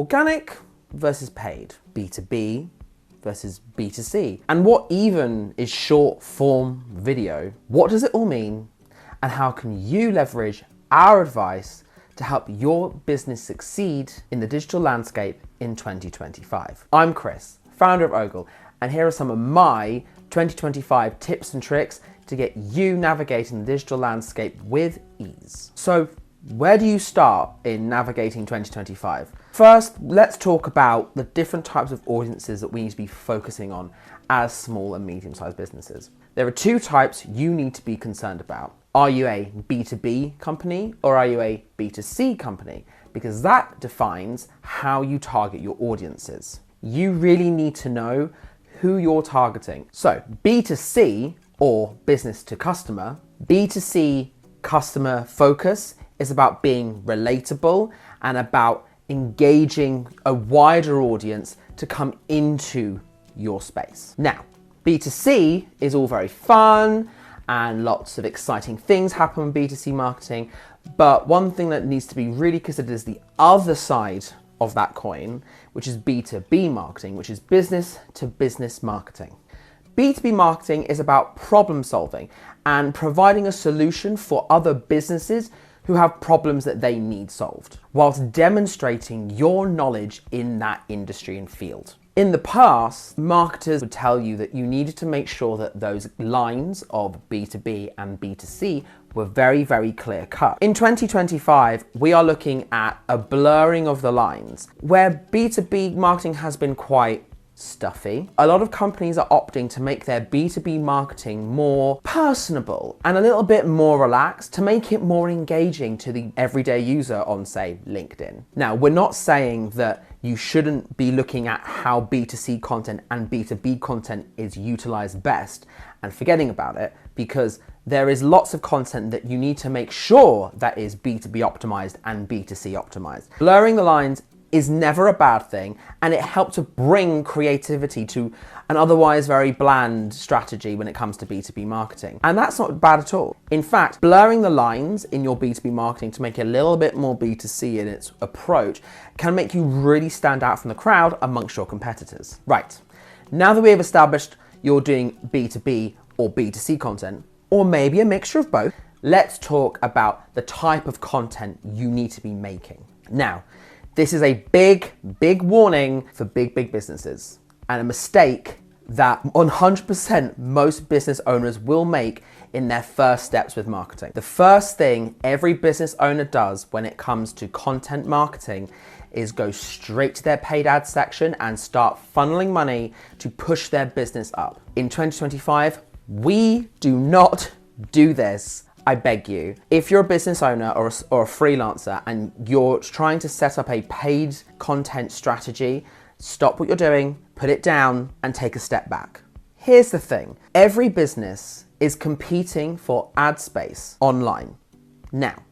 organic versus paid, B2B versus B2C, and what even is short form video? What does it all mean? And how can you leverage our advice to help your business succeed in the digital landscape in 2025? I'm Chris, founder of Ogle, and here are some of my 2025 tips and tricks to get you navigating the digital landscape with ease. So, where do you start in navigating 2025? First, let's talk about the different types of audiences that we need to be focusing on as small and medium-sized businesses. There are two types you need to be concerned about. Are you a B2B company or are you a B2C company? Because that defines how you target your audiences. You really need to know who you're targeting. So B2C or business to customer, B2C customer focus is about being relatable and about engaging a wider audience to come into your space. Now, B2C is all very fun and lots of exciting things happen in B2C marketing, but one thing that needs to be really considered is the other side of that coin, which is B2B marketing, which is business to business marketing. B2B marketing is about problem solving and providing a solution for other businesses who have problems that they need solved, whilst demonstrating your knowledge in that industry and field. In the past, marketers would tell you that you needed to make sure that those lines of B2B and B2C were very, very clear cut. In 2025, we are looking at a blurring of the lines where B2B marketing has been quite stuffy. A lot of companies are opting to make their B2B marketing more personable and a little bit more relaxed to make it more engaging to the everyday user on, say, LinkedIn. Now, we're not saying that you shouldn't be looking at how B2C content and B2B content is utilized best and forgetting about it, because there is lots of content that you need to make sure that is B2B optimized and B2C optimized. Blurring the lines is never a bad thing, and it helps to bring creativity to an otherwise very bland strategy when it comes to B2B marketing. And that's not bad at all. In fact, blurring the lines in your B2B marketing to make it a little bit more B2C in its approach can make you really stand out from the crowd amongst your competitors. Right, now that we have established you're doing B2B or B2C content, or maybe a mixture of both, let's talk about the type of content you need to be making. Now, this is a big, big warning for big businesses and a mistake that 100% most business owners will make in their first steps with marketing. The first thing every business owner does when it comes to content marketing is go straight to their paid ad section and start funneling money to push their business up. In 2025, we do not do this. I beg you. If you're a business owner or a freelancer and you're trying to set up a paid content strategy, stop what you're doing, put it down, and take a step back. Here's the thing. Every business is competing for ad space online. Now,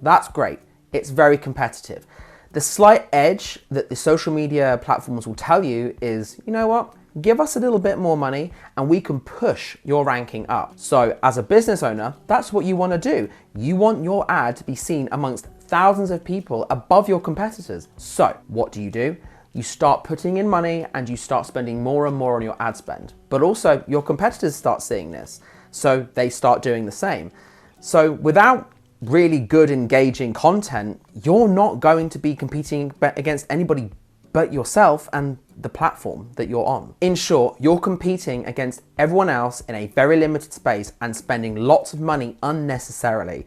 that's great. It's very competitive. The slight edge that the social media platforms will tell you is, you know what? Give us a little bit more money and we can push your ranking up. So as a business owner, that's what you want to do. You want your ad to be seen amongst thousands of people above your competitors. So what do? You start putting in money and you start spending more and more on your ad spend. But also your competitors start seeing this, so they start doing the same. So without really good engaging content, you're not going to be competing against anybody but yourself and the platform that you're on. In short, you're competing against everyone else in a very limited space and spending lots of money unnecessarily.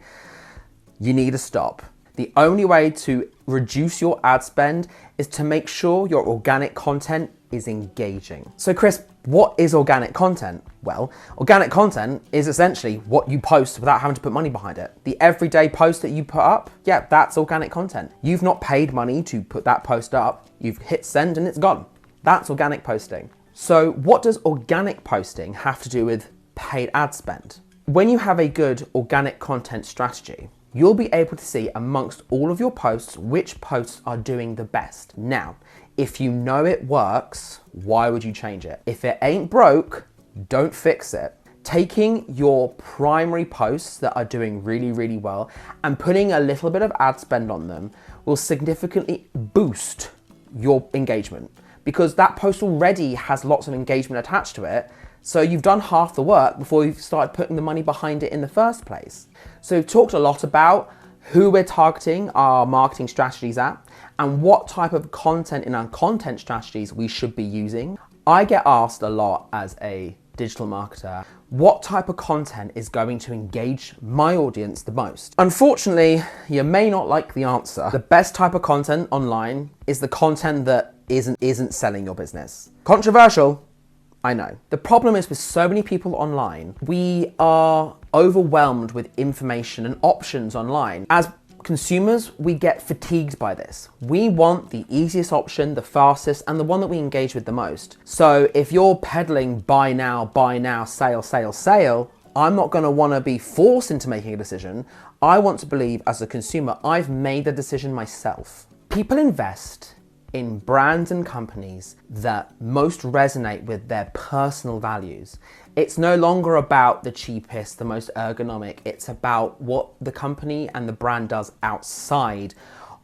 You need to stop. The only way to reduce your ad spend is to make sure your organic content is engaging. So Chris, what is organic content? Well, organic content is essentially what you post without having to put money behind it. The everyday post that you put up, yeah, that's organic content. You've not paid money to put that post up. You've hit send and it's gone. That's organic posting. So what does organic posting have to do with paid ad spend? When you have a good organic content strategy, you'll be able to see amongst all of your posts which posts are doing the best. Now, if you know it works, why would you change it? If it ain't broke, don't fix it. Taking your primary posts that are doing really, really well and putting a little bit of ad spend on them will significantly boost your engagement, because that post already has lots of engagement attached to it. So you've done half the work before you've started putting the money behind it in the first place. So we've talked a lot about who we're targeting our marketing strategies at and what type of content in our content strategies we should be using. I get asked a lot as a digital marketer, what type of content is going to engage my audience the most? Unfortunately, you may not like the answer. The best type of content online is the content that isn't selling your business. Controversial, I know. The problem is with so many people online, we are overwhelmed with information and options online. As consumers, we get fatigued by this. We want the easiest option, the fastest, and the one that we engage with the most. So if you're peddling buy now, sale, sale, sale, I'm not gonna wanna be forced into making a decision. I want to believe as a consumer, I've made the decision myself. People invest in brands and companies that most resonate with their personal values. It's no longer about the cheapest, the most ergonomic. It's about what the company and the brand does outside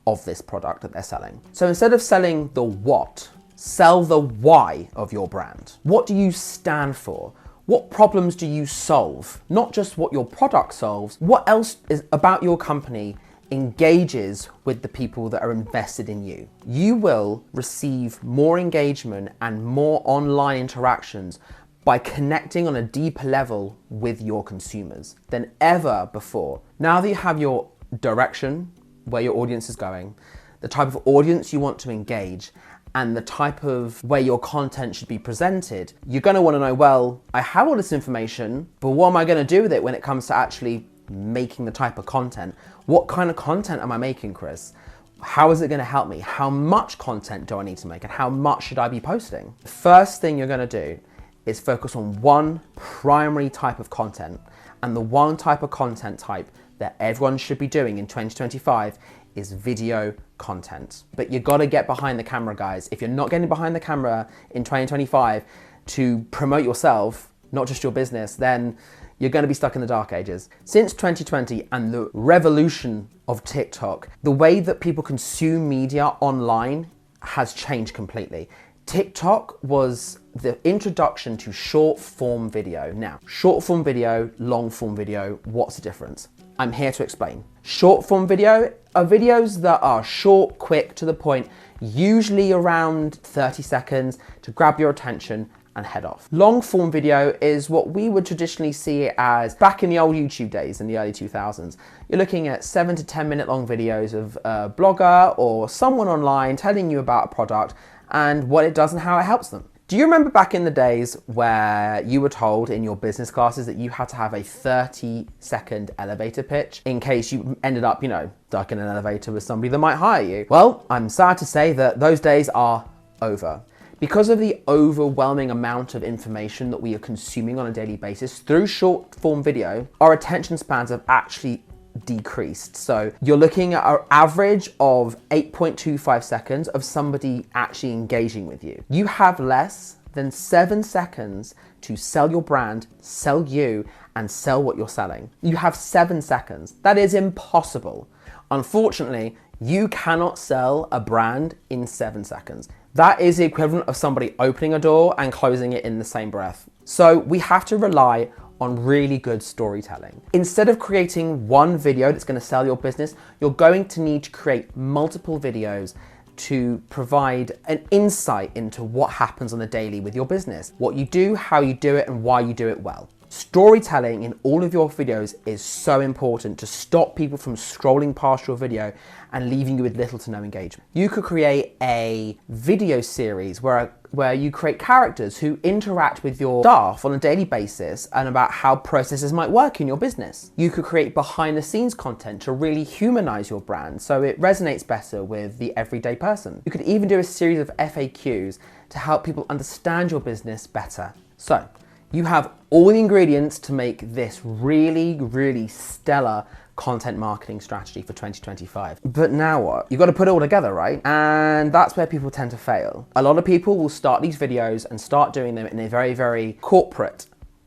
of this product that they're selling. So instead of selling the what, sell the why of your brand. What do you stand for? What problems do you solve? Not just what your product solves. What else is about your company engages with the people that are invested in you? You will receive more engagement and more online interactions by connecting on a deeper level with your consumers than ever before. Now that you have your direction, where your audience is going, the type of audience you want to engage, and the type of way your content should be presented, you're gonna wanna know, well, I have all this information, but what am I gonna do with it when it comes to actually making the type of content? What kind of content am I making, Chris? How is it gonna help me? How much content do I need to make and how much should I be posting? The first thing you're gonna do is focus on one primary type of content, and the one type of content type that everyone should be doing in 2025 is video content. But you gotta get behind the camera, guys. If you're not getting behind the camera in 2025 to promote yourself, not just your business, then you're gonna be stuck in the dark ages. Since 2020 and the revolution of TikTok, the way that people consume media online has changed completely. TikTok was the introduction to short form video. Now, short form video, long form video, what's the difference? I'm here to explain. Short form video are videos that are short, quick, to the point, usually around 30 seconds to grab your attention and head off. Long form video is what we would traditionally see as back in the old YouTube days in the early 2000s. You're looking at 7 to 10 minute long videos of a blogger or someone online telling you about a product and what it does and how it helps them. Do you remember back in the days where you were told in your business classes that you had to have a 30-second elevator pitch in case you ended up, stuck in an elevator with somebody that might hire you? Well, I'm sad to say that those days are over. Because of the overwhelming amount of information that we are consuming on a daily basis through short form video, our attention spans have actually decreased. So you're looking at an average of 8.25 seconds of somebody actually engaging with you. You have less than 7 seconds to sell your brand, sell you, and sell what you're selling. You have 7 seconds. That is impossible. Unfortunately, you cannot sell a brand in 7 seconds. That is the equivalent of somebody opening a door and closing it in the same breath. So we have to rely on really good storytelling. Instead of creating one video that's gonna sell your business, you're going to need to create multiple videos to provide an insight into what happens on the daily with your business, what you do, how you do it, and why you do it well. Storytelling in all of your videos is so important to stop people from scrolling past your video and leaving you with little to no engagement. You could create a video series where you create characters who interact with your staff on a daily basis and about how processes might work in your business. You could create behind the scenes content to really humanize your brand so it resonates better with the everyday person. You could even do a series of FAQs to help people understand your business better. So, you have all the ingredients to make this really, really stellar content marketing strategy for 2025. But now what? You've got to put it all together, right? And that's where people tend to fail. A lot of people will start these videos and start doing them in a very, very corporate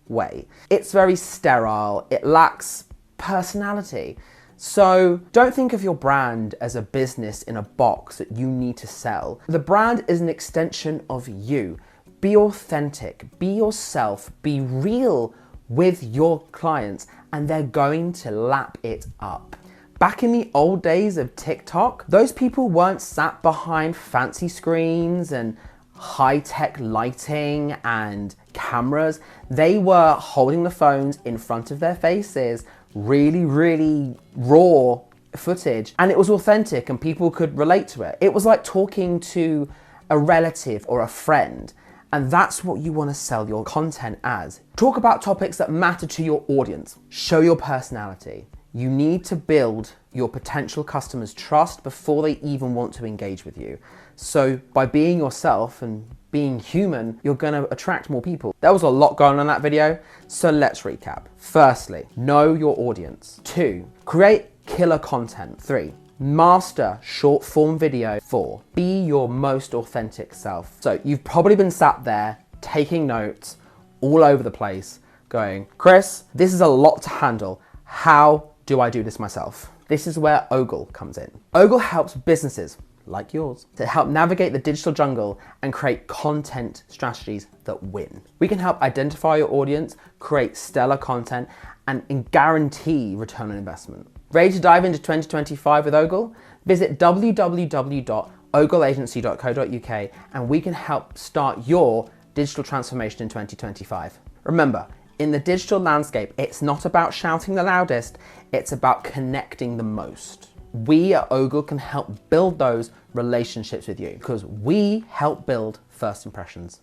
way. It's very sterile. It lacks personality. So don't think of your brand as a business in a box that you need to sell. The brand is an extension of you. Be authentic, be yourself, be real with your clients, and they're going to lap it up. Back in the old days of TikTok, those people weren't sat behind fancy screens and high-tech lighting and cameras. They were holding the phones in front of their faces, really raw footage, and it was authentic and people could relate to it. It was like talking to a relative or a friend. And that's what you want to sell your content as. Talk about topics that matter to your audience. Show your personality. You need to build your potential customers' trust before they even want to engage with you. So by being yourself and being human, you're going to attract more people. There was a lot going on in that video, so let's recap. Firstly, know your audience. 2, create killer content. 3, master short form video. 4, be your most authentic self. So you've probably been sat there taking notes all over the place going, Chris, this is a lot to handle. How do I do this myself? This is where Ogle comes in. Ogle helps businesses like yours to help navigate the digital jungle and create content strategies that win. We can help identify your audience, create stellar content, and guarantee return on investment. Ready to dive into 2025 with Ogle? Visit www.ogleagency.co.uk and we can help start your digital transformation in 2025. Remember, in the digital landscape, it's not about shouting the loudest, it's about connecting the most. We at Ogle can help build those relationships with you because we help build first impressions.